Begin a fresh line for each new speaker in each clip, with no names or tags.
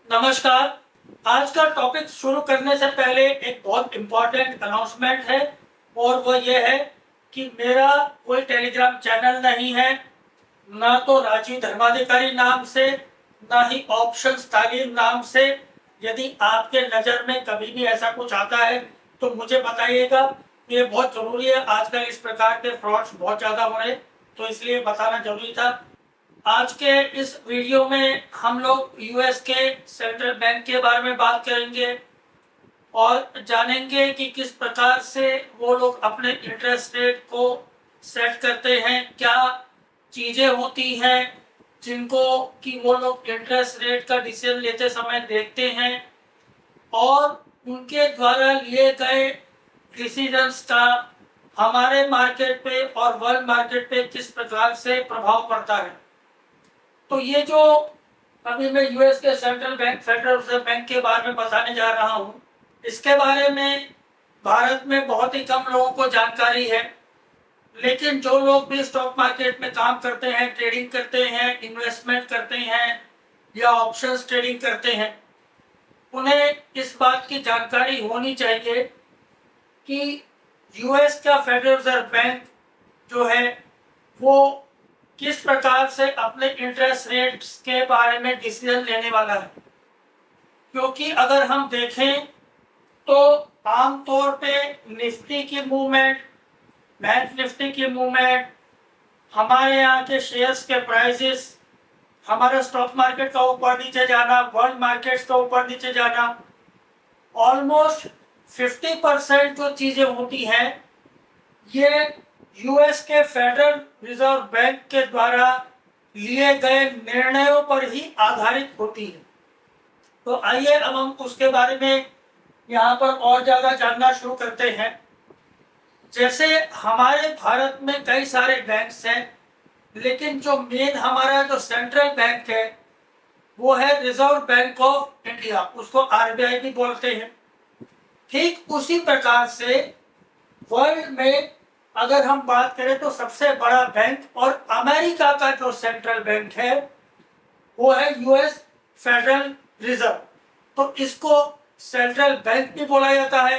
नमस्कार। आज का टॉपिक शुरू करने से पहले एक बहुत इम्पोर्टेंट अनाउंसमेंट है और वो ये है कि मेरा कोई टेलीग्राम चैनल नहीं है, ना तो राजीव धर्माधिकारी नाम से, ना ही ऑप्शंस तालीम नाम से। यदि आपके नज़र में कभी भी ऐसा कुछ आता है तो मुझे बताइएगा। ये बहुत ज़रूरी है, आजकल इस प्रकार के फ्रॉड्स बहुत ज़्यादा हो रहे, तो इसलिए बताना जरूरी था। आज के इस वीडियो में हम लोग यूएस के सेंट्रल बैंक के बारे में बात करेंगे और जानेंगे कि किस प्रकार से वो लोग अपने इंटरेस्ट रेट को सेट करते हैं, क्या चीज़ें होती हैं जिनको कि वो लोग इंटरेस्ट रेट का डिसीजन लेते समय देखते हैं और उनके द्वारा लिए गए डिसीजंस का हमारे मार्केट पे और वर्ल्ड मार्केट पे किस प्रकार से प्रभाव पड़ता है। तो ये जो अभी मैं यूएस के central bank federal reserve bank के बारे में बताने जा रहा हूँ, इसके बारे में भारत में बहुत ही कम लोगों को जानकारी है। लेकिन जो लोग भी स्टॉक मार्केट में काम करते हैं, ट्रेडिंग करते हैं, इन्वेस्टमेंट करते हैं या ऑप्शंस ट्रेडिंग करते हैं, उन्हें इस बात की जानकारी होनी चाहिए कि यूएस का फेडरल रिजर्व बैंक जो है वो किस प्रकार से अपने इंटरेस्ट रेट्स के बारे में डिसीजन लेने वाला है। क्योंकि अगर हम देखें तो आमतौर पे निफ्टी की मूवमेंट, बैंक निफ्टी की मूवमेंट, हमारे यहाँ के शेयर्स के प्राइसेस, हमारे स्टॉक मार्केट का ऊपर नीचे जाना, वर्ल्ड मार्केट्स का ऊपर नीचे जाना, ऑलमोस्ट 50% जो चीज़ें होती हैं ये यूएस के फेडरल रिजर्व बैंक के द्वारा लिए गए निर्णयों पर ही आधारित होती है। तो आइए अब हम उसके बारे में यहाँ पर और ज़्यादा जानना शुरू करते हैं। जैसे हमारे भारत में कई सारे बैंक्स हैं, लेकिन जो मेन हमारा जो सेंट्रल बैंक है वो है रिजर्व बैंक ऑफ इंडिया, उसको आरबीआई भी बोलते हैं। ठीक उसी प्रकार से वर्ल्ड में अगर हम बात करें तो सबसे बड़ा बैंक और अमेरिका का जो सेंट्रल बैंक है वो है यूएस फेडरल रिजर्व। तो इसको सेंट्रल बैंक भी बोला जाता है,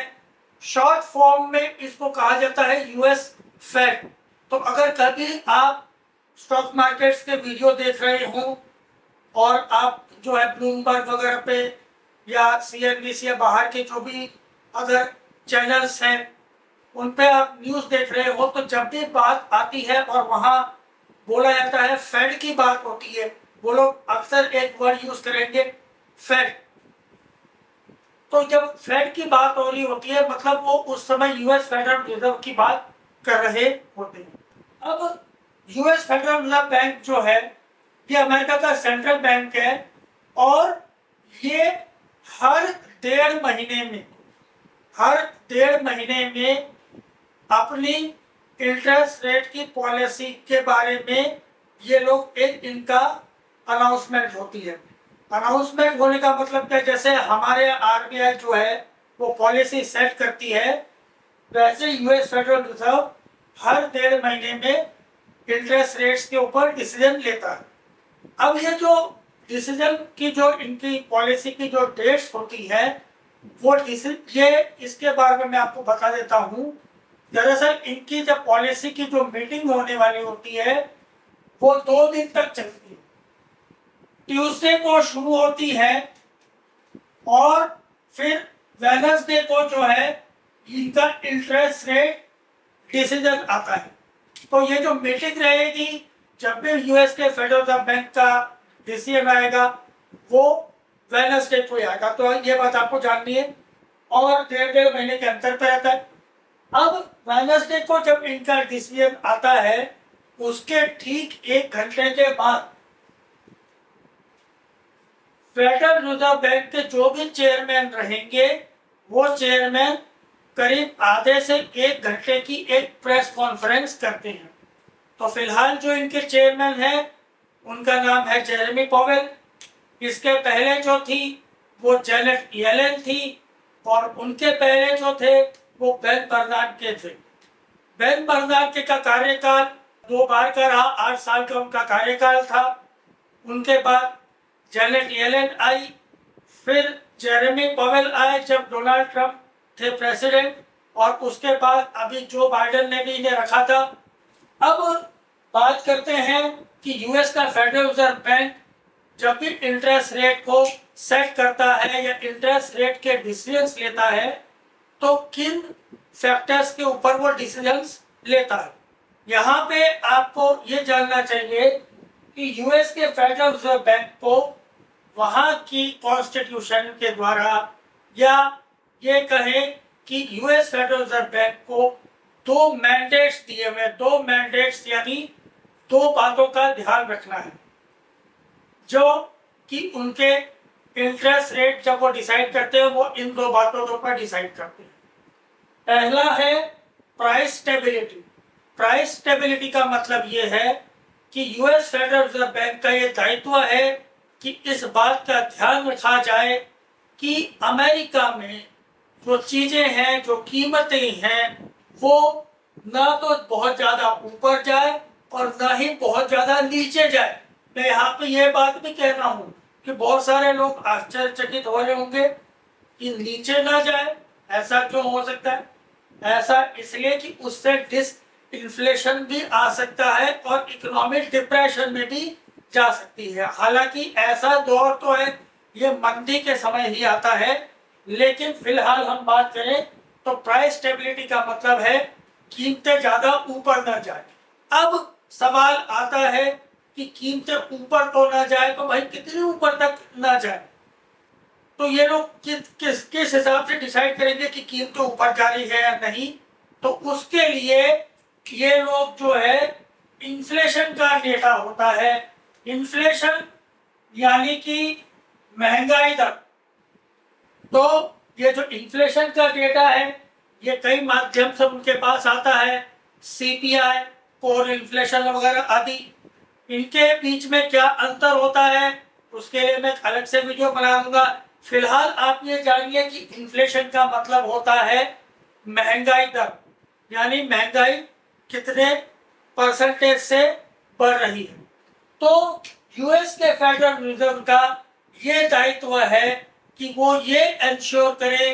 शॉर्ट फॉर्म में इसको कहा जाता है यूएस फेड। तो अगर कभी आप स्टॉक मार्केट्स के वीडियो देख रहे हो और आप जो है ब्लूमबर्ग वगैरह पे या सीएनबीसी या बाहर के जो भी अगर चैनल्स हैं उन पे आप न्यूज़ देख रहे हो, तो जब भी बात आती है और वहाँ बोला जाता है फेड की बात होती है, वो लोग अक्सर एक वर्ड यूज करेंगे फेड। तो जब फेड की बात हो रही होती है मतलब वो उस समय यूएस फेडरल रिजर्व की बात कर रहे होते हैं। अब यूएस फेडरल रिजर्व बैंक जो है ये अमेरिका का सेंट्रल बैंक है और ये हर डेढ़ महीने में अपनी इंटरेस्ट रेट की पॉलिसी के बारे में ये लोग एक इनका अनाउंसमेंट होती है। अनाउंसमेंट होने का मतलब क्या, जैसे हमारे आरबीआई जो है वो पॉलिसी सेट करती है, वैसे यूएस फेडरल रिजर्व हर डेढ़ महीने में इंटरेस्ट रेट्स के ऊपर डिसीजन लेता है। अब ये जो डिसीजन की जो इनकी पॉलिसी की जो डेट्स होती है वो ये इसके बारे में मैं आपको बता देता हूँ। दरअसल इनकी जब पॉलिसी की जो मीटिंग होने वाली होती है वो 2 दिन तक चलती है। ट्यूसडे को शुरू होती है और फिर वेडनेसडे को जो है इनका इंटरेस्ट रेट डिसीजन आता है। तो ये जो मीटिंग रहेगी, जब भी यूएस के फेडरल रिजर्व बैंक का डिसीजन आएगा वो वेडनेसडे को आएगा। तो ये बात आपको जाननी है और डेढ़ महीने के अंतर पर रहता है। अब वेडनेसडे को जब इनका डिसीजन आता है उसके ठीक 1 घंटे के बाद फेडरल रिजर्व बैंक के जो भी चेयरमैन रहेंगे वो चेयरमैन करीब आधे से 1 घंटे की एक प्रेस कॉन्फ्रेंस करते हैं। तो फिलहाल जो इनके चेयरमैन हैं उनका नाम है जेरेमी पॉवेल। इसके पहले जो थी वो जेनेट येलेन थी और उनके पहले जो थे वो बेन बर्नार्ड थे। बेन बर्नार्ड का कार्यकाल 2 बार का रहा, 8 साल का उनका कार्यकाल था। उनके बाद जेनेट येलेन आई, फिर जेरेमी पवेल आए जब डोनाल्ड ट्रंप थे प्रेसिडेंट, और उसके बाद अभी जो बाइडेन ने भी इन्हें रखा था। अब बात करते हैं कि यूएस का फेडरल रिजर्व बैंक जब भी इंटरेस्ट रेट को सेट करता है या इंटरेस्ट रेट के डिसीजंस लेता है तो किन फैक्टर्स के ऊपर वो डिसीजंस लेता है। यहाँ पे आपको ये जानना चाहिए कि यूएस के फेडरल रिजर्व बैंक को वहाँ की कॉन्स्टिट्यूशन के द्वारा, या ये कहें कि यूएस फेडरल रिजर्व बैंक को दो मैंडेट्स दिए हुए, दो मैंडेट्स यानी दो बातों का ध्यान रखना है जो कि उनके इंटरेस्ट रेट जब वो डिसाइड करते हैं वो इन दो बातों के ऊपर डिसाइड करते हैं। पहला है प्राइस स्टेबिलिटी। प्राइस स्टेबिलिटी का मतलब ये है कि यूएस फेडरल रिजर्व बैंक का ये दायित्व है कि इस बात का ध्यान रखा जाए कि अमेरिका में जो चीजें हैं, जो कीमतें हैं, वो ना तो बहुत ज्यादा ऊपर जाए और ना ही बहुत ज्यादा नीचे जाए। मैं यहाँ पे ये बात भी कह रहा हूँ कि बहुत सारे लोग आश्चर्यचकित हो रहे होंगे कि नीचे ना जाए, ऐसा क्यों हो सकता है? ऐसा इसलिए कि उससे डिसइंफ्लेशन भी आ सकता है और इकोनॉमिक डिप्रेशन में भी जा सकती है। हालांकि ऐसा दौर तो है, ये मंदी के समय ही आता है, लेकिन फिलहाल हम बात करें तो प्राइस स्टेबिलिटी का मतलब है कीमतें ज्यादा ऊपर ना जाए। अब सवाल आता है कि कीमतें ऊपर तो ना जाए तो भाई कितनी ऊपर तक ना जाए? तो ये लोग किस हिसाब से डिसाइड करेंगे कि कीमतें ऊपर जा रही है या नहीं? तो उसके लिए ये लोग जो है इन्फ्लेशन का डेटा होता है। इन्फ्लेशन यानी कि महंगाई दर। तो ये जो इन्फ्लेशन का डेटा है ये कई माध्यम से उनके पास आता है, सीपीआई, कोर इन्फ्लेशन वगैरह आदि। इनके बीच में क्या अंतर होता है उसके लिए मैं अलग से वीडियो बनाऊंगा। फिलहाल आप ये जानिए कि इन्फ्लेशन का मतलब होता है महंगाई दर, यानी महंगाई कितने परसेंटेज से बढ़ रही है। तो यूएस के फेडरल रिजर्व का ये दायित्व है कि वो ये इंश्योर करे,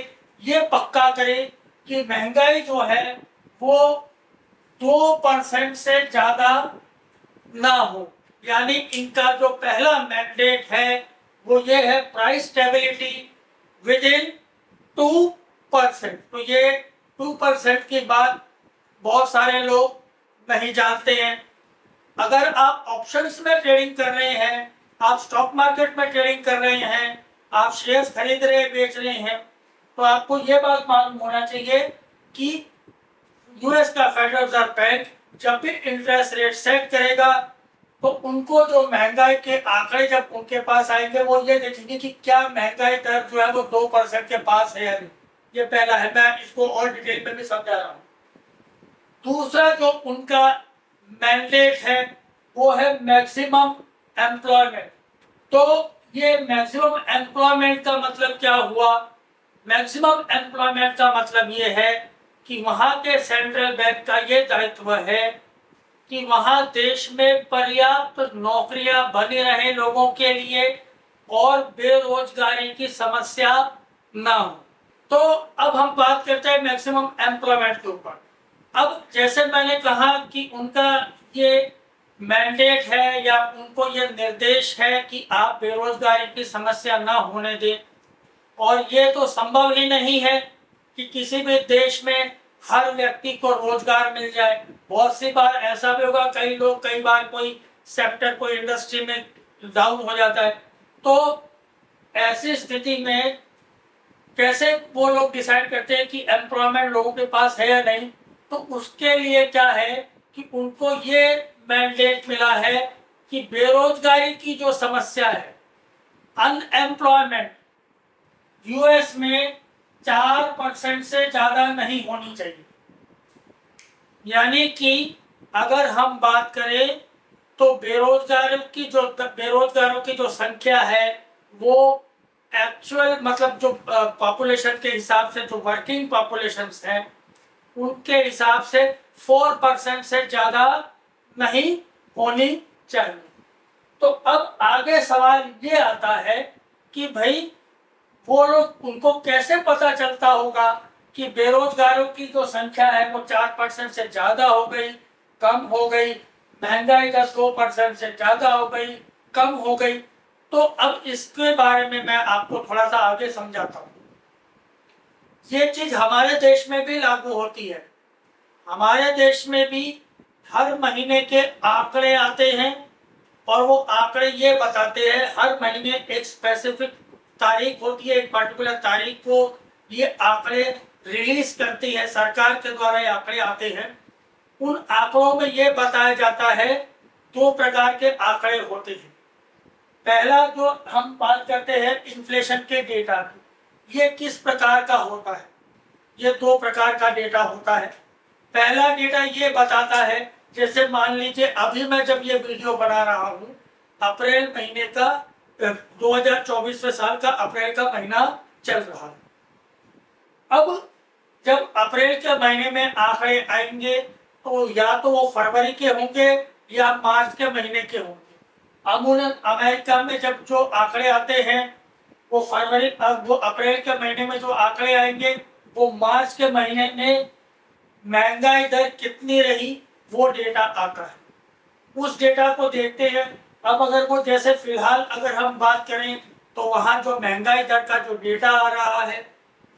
ये पक्का करे कि महंगाई जो है वो 2% से ज्यादा ना हो। यानी इनका जो पहला मैंडेट है वो ये है प्राइस स्टेबिलिटी विद इन 2%। तो ये 2% की बात बहुत सारे लोग नहीं जानते हैं। अगर आप ऑप्शंस में ट्रेडिंग कर रहे हैं, आप स्टॉक मार्केट में ट्रेडिंग कर रहे हैं, आप शेयर्स खरीद रहे हैं, बेच रहे हैं, तो आपको यह बात मालूम होना चाहिए कि यूएस का फेडरल रिजर्व बैंक जब भी इंटरेस्ट रेट सेट करेगा तो उनको जो महंगाई के आंकड़े जब उनके पास आएंगे वो ये देखेंगे कि क्या महंगाई दर जो है वो 2% के पास है या नहीं। ये पहला है, मैं इसको और डिटेल में भी समझा रहा हूँ। दूसरा जो उनका मैंडेट है वो है मैक्सिमम एम्प्लॉयमेंट। तो ये मैक्सिमम एम्प्लॉयमेंट का मतलब क्या हुआ? मैक्सिमम एम्प्लॉयमेंट का मतलब ये है कि वहां के सेंट्रल बैंक का ये दायित्व है कि वहां देश में पर्याप्त नौकरियां बनी रहे लोगों के लिए और बेरोजगारी की समस्या ना हो। तो अब हम बात करते हैं मैक्सिमम एम्प्लॉयमेंट के ऊपर। अब जैसे मैंने कहा कि उनका ये मैंडेट है या उनको ये निर्देश है कि आप बेरोजगारी की समस्या ना होने दें, और ये तो संभव ही नहीं है कि किसी भी देश में हर व्यक्ति को रोजगार मिल जाए। बहुत सी बार ऐसा भी होगा, कई बार कोई सेक्टर, कोई इंडस्ट्री में डाउन हो जाता है। तो ऐसी स्थिति में कैसे वो लोग डिसाइड करते हैं कि एम्प्लॉयमेंट लोगों के पास है या नहीं? तो उसके लिए क्या है कि उनको ये मैंडेट मिला है कि बेरोजगारी की जो समस्या है, अनएम्प्लॉयमेंट, यूएस में 4% से ज्यादा नहीं होनी चाहिए। यानी कि अगर हम बात करें तो बेरोजगारों की जो संख्या है वो एक्चुअल मतलब जो पॉपुलेशन के हिसाब से जो वर्किंग पॉपुलेशन है उनके हिसाब से 4% से ज्यादा नहीं होनी चाहिए। तो अब आगे सवाल ये आता है कि भाई वो लोग, उनको कैसे पता चलता होगा कि बेरोजगारों की जो संख्या है वो 4% से ज्यादा हो गई, कम हो गई, महंगाई का 2% से ज्यादा हो गई, कम हो गई। तो अब इसके बारे में मैं आपको थोड़ा सा आगे समझाता हूँ। ये चीज हमारे देश में भी लागू होती है। हमारे देश में भी हर महीने के आंकड़े आते हैं और वो आंकड़े ये बताते हैं, हर महीने एक स्पेसिफिक तारीख होती है, एक पर्टिकुलर तारीख को ये आंकड़े रिलीज करती है सरकार के द्वारा, ये आंकड़े आते हैं। उन आंकड़ों में ये बताया जाता है, दो प्रकार के आंकड़े होते हैं। पहला जो हम बात करते हैं इन्फ्लेशन के डेटा की, ये किस प्रकार का होता है? ये दो प्रकार का डेटा होता है। पहला डेटा ये बताता है, जैसे मान लीजिए अभी मैं जब ये वीडियो बना रहा हूँ, अप्रैल महीने का 2024 साल का अप्रैल का महीना चल रहा है। अब जब अप्रैल के महीने में आंकड़े आएंगे तो या तो वो फरवरी के होंगे या मार्च के महीने के होंगे। अमूमन अमेरिका में जब जो आंकड़े आते हैं वो वो अप्रैल के महीने में जो आंकड़े आएंगे वो मार्च के महीने में महंगाई दर कितनी रही वो डेटा आता है। उस डेटा को देखते हैं। अब अगर वो जैसे फिलहाल अगर हम बात करें तो वहां जो महंगाई दर का जो डेटा आ रहा है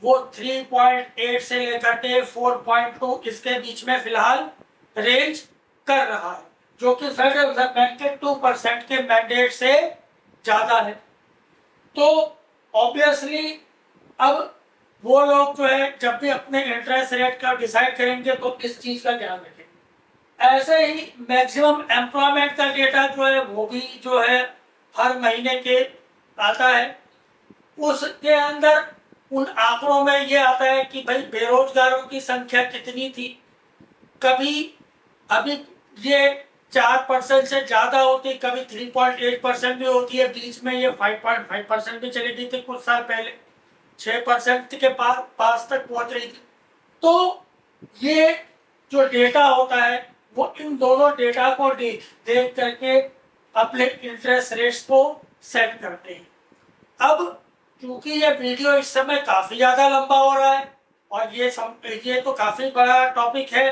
वो 3.8 से लेकर के 4.2 इसके बीच में फिलहाल रेंज कर रहा है, जो कि फेडरल बैंक के 2% के मैंडेट से ज्यादा है। तो ऑब्वियसली अब वो लोग जो है जब भी अपने इंटरेस्ट रेट का डिसाइड करेंगे तो इस चीज का ध्यान रखें। ऐसे ही मैक्सिमम एम्प्लॉयमेंट का डेटा जो है वो भी जो है हर महीने के आता है। उसके अंदर उन आंकड़ों में ये आता है कि भाई बेरोजगारों की संख्या कितनी थी। कभी अभी ये 4% से ज्यादा होती, कभी 3.8% भी होती है, बीच में ये 5.5% भी चली गई थी कुछ साल पहले, 6% के पास तक पहुंच रही थी। तो ये जो डेटा होता है वो इन दोनों डेटा को देख करके अपने इंटरेस्ट रेट्स को सेट करते हैं। अब क्योंकि ये वीडियो इस समय काफी ज्यादा लंबा हो रहा है और ये तो काफी बड़ा टॉपिक है,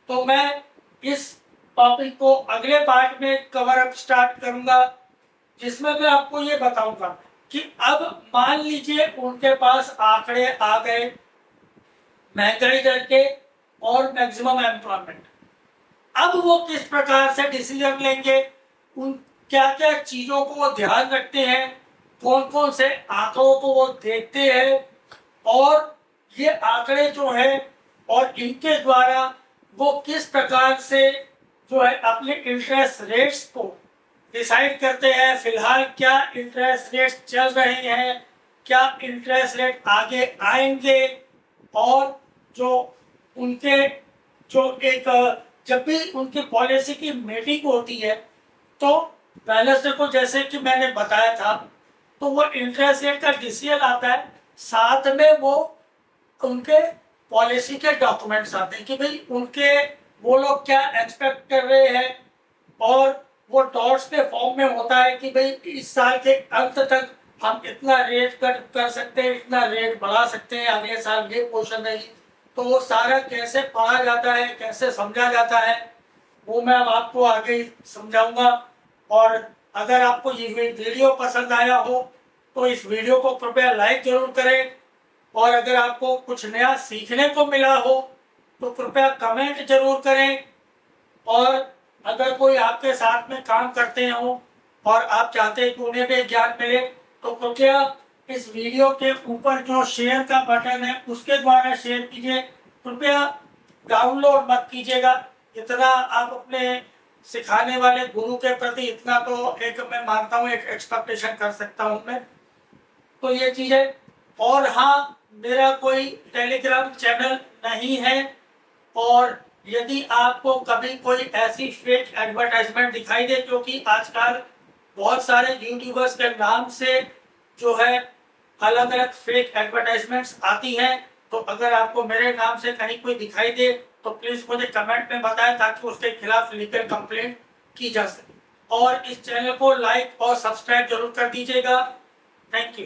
तो मैं इस टॉपिक को अगले पार्ट में कवर अप स्टार्ट करूंगा, जिसमें मैं आपको ये बताऊंगा कि अब मान लीजिए उनके पास आंकड़े आ गए महंगाई दर के और मैक्सिमम एम्प्लॉयमेंट। अब वो किस प्रकार से डिसीजन लेंगे, उन क्या क्या चीजों को वो ध्यान रखते हैं, कौन कौन से आंकड़ों को वो देखते हैं, और ये आंकड़े जो है और इनके द्वारा वो किस प्रकार से जो है अपने इंटरेस्ट रेट्स को डिसाइड करते हैं। फिलहाल क्या इंटरेस्ट रेट्स चल रहे हैं, क्या इंटरेस्ट रेट आगे आएंगे, और जो उनके जो एक जब भी उनकी पॉलिसी की मीटिंग होती है तो पहले से को जैसे कि मैंने बताया था, तो वो इंटरेस्ट रेट का डिसीजन आता है, साथ में वो उनके पॉलिसी के डॉक्यूमेंट्स आते हैं कि भाई उनके वो लोग क्या एक्सपेक्ट कर रहे हैं, और वो डॉट्स के फॉर्म में होता है कि भाई इस साल के अंत तक हम इतना रेट कट कर सकते हैं, इतना रेट बढ़ा सकते हैं, अगले साल ये पोर्शन रहेगी। तो वो सारा कैसे पढ़ा जाता है, कैसे समझा जाता है, वो मैं आपको आगे ही समझाऊंगा। और अगर आपको ये वीडियो पसंद आया हो तो इस वीडियो को कृपया लाइक जरूर करें, और अगर आपको कुछ नया सीखने को मिला हो तो कृपया कमेंट जरूर करें। और अगर कोई आपके साथ में काम करते हो और आप चाहते हैं कि उन्हें भी ज्ञान मिले तो कृपया इस वीडियो के ऊपर जो शेयर का बटन है उसके द्वारा शेयर कीजिए। कृपया डाउनलोड मत कीजिएगा, इतना आप अपने सिखाने वाले गुरु के प्रति इतना तो एक मैं मानता हूँ, एक एक्सपेक्टेशन कर सकता हूँ मैं। तो ये चीज है। और हाँ, मेरा कोई टेलीग्राम चैनल नहीं है, और यदि आपको कभी कोई ऐसी फेक एडवर्टाइजमेंट दिखाई दे, क्योंकि आजकल बहुत सारे यूट्यूबर्स के नाम से जो है अलग अलग फेक एडवर्टाइजमेंट्स आती हैं, तो अगर आपको मेरे नाम से कहीं कोई दिखाई दे तो प्लीज मुझे कमेंट में बताएं ताकि उसके खिलाफ लीगल कंप्लेंट की जा सके। और इस चैनल को लाइक और सब्सक्राइब जरूर कर दीजिएगा। Thank you.